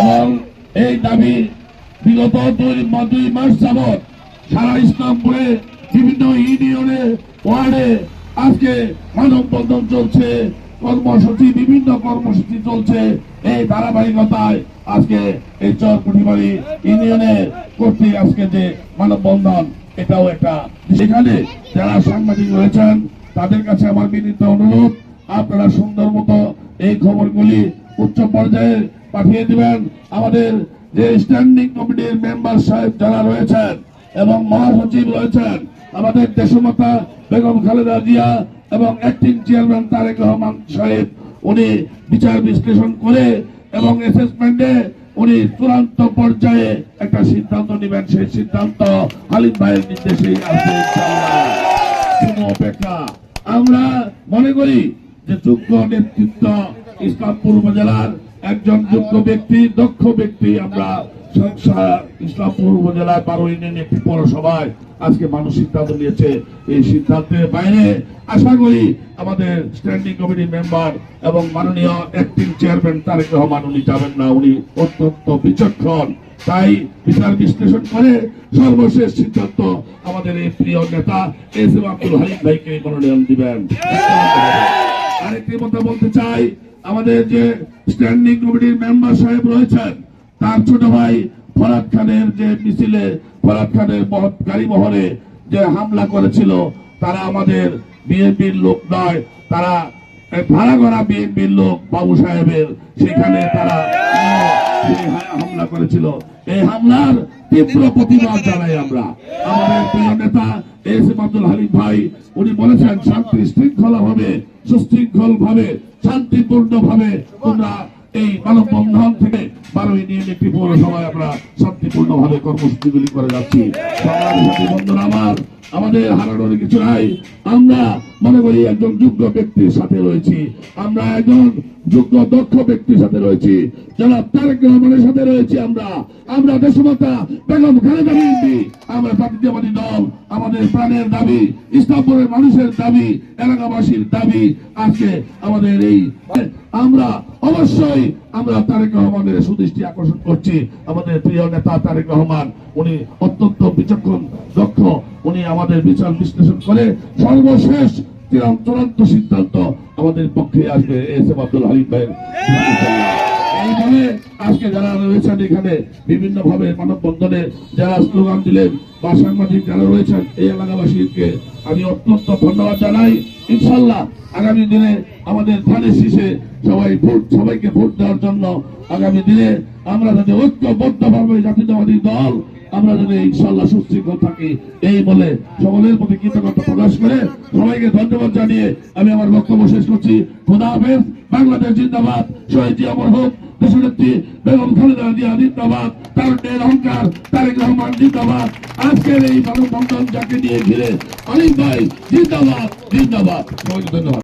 এবং এই দাবি বিগত 2 মাস যাবৎ সারা ইসলামপুরে বিভিন্ন ইউনিয়নে ওয়ার্ডে আজকে মানববন্ধন চলছে, বিভিন্ন কর্মসূচি চলছে। এই ধারাবাহিকতায় আজকে এই চরকুটিবাড়ি ইউনিয়নে কর্তৃক আজকে যে মানববন্ধন, এটাও একটা। সেখানে যারা সাংবাদিক রয়েছেন তাদের কাছে আমার বিনীত অনুরোধ, আপনারা সুন্দর মতো এই খবরগুলি উচ্চ পর্যায়ে পাঠিয়ে দিবেন। আমাদের যে স্ট্যান্ডিং কমিটির মেম্বার সাহেব যারা রয়েছেন এবং মহাসচিব রয়েছেন, আমাদের দেশমাতা বেগম খালেদা জিয়া এবং অ্যাক্টিং চেয়ারম্যান তারেক রহমান সাহেব, উনি বিচার বিশ্লেষণ করে এবং অ্যাসেসমেন্টে উনি চূড়ান্ত পর্যায়ে একটা সিদ্ধান্ত নেবেন। সেই সিদ্ধান্ত হালিম ভাইয়ের নির্দেশেই আছে ইনশাআল্লাহ। অপেক্ষা। আমরা মনে করি যে যোগ্য নেতৃত্ব ইসলামপুর উপজেলার একজন যোগ্য ব্যক্তি, দক্ষ ব্যক্তি, আমরা ইসলামপুর উপজেলার 12 ইউনিয়নের একটি পৌরসভায় আজকে মানুষ সিদ্ধান্ত নিয়েছে। এই সিদ্ধান্তের বাইরে আশা করি আমাদের স্ট্যান্ডিং কমিটির মেম্বার এবং মাননীয় অ্যাক্টিং চেয়ারম্যান তারেক রহমান উনি যাবেন না। উনি অত্যন্ত বিচক্ষণ, তাই বিচার বিশ্লেষণ করে সর্বশেষ সিদ্ধান্ত আমাদের এই প্রিয় নেতা এস.এম. আব্দুল হালিম ভাইকে মনোনয়ন দিবেন। আরেকটি কথা বলতে চাই, আমাদের যে স্ট্যান্ডিং কমিটির মেম্বার সাহেব রয়েছেন তার ছোট ভাই ফরাদ খানের যে মিছিলে, ফরাদ খানের গাড়ি বহরে যে হামলা করেছিল, তারা আমাদের বিএনপির লোক নয়, তারা ভাড়া করা বিএনপির লোক বাবু সাহেবের, সেখানে তারা হামলা করেছিল। এই হামলার তীব্র প্রতিবাদ জানাই আমরা। আমাদের প্রিয় নেতা এস.এম. আব্দুল হালিম ভাই উনি বলেছেন শান্তি শৃঙ্খলা ভাবে, সুশৃঙ্খল ভাবে, শান্তিপূর্ণ ভাবে তোমরা এই মানববন্ধন থেকে 12 ইউনিয়ন একটি পৌরসভায় আমরা শান্তিপূর্ণ ভাবে কর্মসূচিগুলি করে যাচ্ছি। বন্ধুরা আমার, আমাদের হারানোর কিছু নাই। আমরা মনে করি একজন যোগ্য ব্যক্তির সাথে রয়েছি, আমরা একজন যোগ্য দক্ষ ব্যক্তির সাথে রয়েছি, জনাব তারেক রহমানের সাথে রয়েছি। আমরা দেশমাতা বেগম খালেদা জিয়া, আমরা জাতীয়তাবাদী দল, আমাদের প্রাণের দাবি, ইসলামপুরের মানুষের দাবি, এলাকাবাসীর দাবি। আজকে আমাদের এই আমরা অবশ্যই আমরা তারেক রহমানের সুদৃষ্টি আকর্ষণ করছি। আমাদের প্রিয় নেতা তারেক রহমান উনি অত্যন্ত বিচক্ষণ, দক্ষ, উনি আমাদের বিচার বিশ্লেষণ করে সর্বশেষ চূড়ান্ত সিদ্ধান্ত আমাদের পক্ষে আসবে এস.এম. আব্দুল হালিম ভাইয়ের। এই বলে আজকে যারা রয়েছেন এখানে বিভিন্ন ভাবে মানববন্ধনে যারা স্লোগান দিলেন বা সাংবাদিক যারা রয়েছেন, এই এলাকাবাসীকে আমি অত্যন্ত ধন্যবাদ জানাই। ইনশাল্লাহ আগামী দিনে আমাদের ধানের শীষে সবাইকে ভোট দেওয়ার জন্য আগামী দিনে আমরা যাতে ঐক্যবদ্ধভাবে জাতীয়তাবাদী দল আমরা যদি ইনশাল্লাহ সুশৃঙ্খল থাকি, এই বলে সকলের প্রতি কৃতজ্ঞতা প্রকাশ করে সবাইকে ধন্যবাদ জানিয়ে আমি আমার বক্তব্য শেষ করছি। খোদা হাফেজ। বাংলাদেশ জিন্দাবাদ। শহীদ জিয়া মরহুম দেশনেত্রী বেগম খালেদা জিয়া জিন্দাবাদ। তারুণ্যের অহংকার তারেক রহমান জিন্দাবাদ। আজকের এই মানববন্ধন যাকে নিয়ে ঘিরে অনেক ভাই জিন্দাবাদ, জিন্দাবাদ। সবাইকে ধন্যবাদ।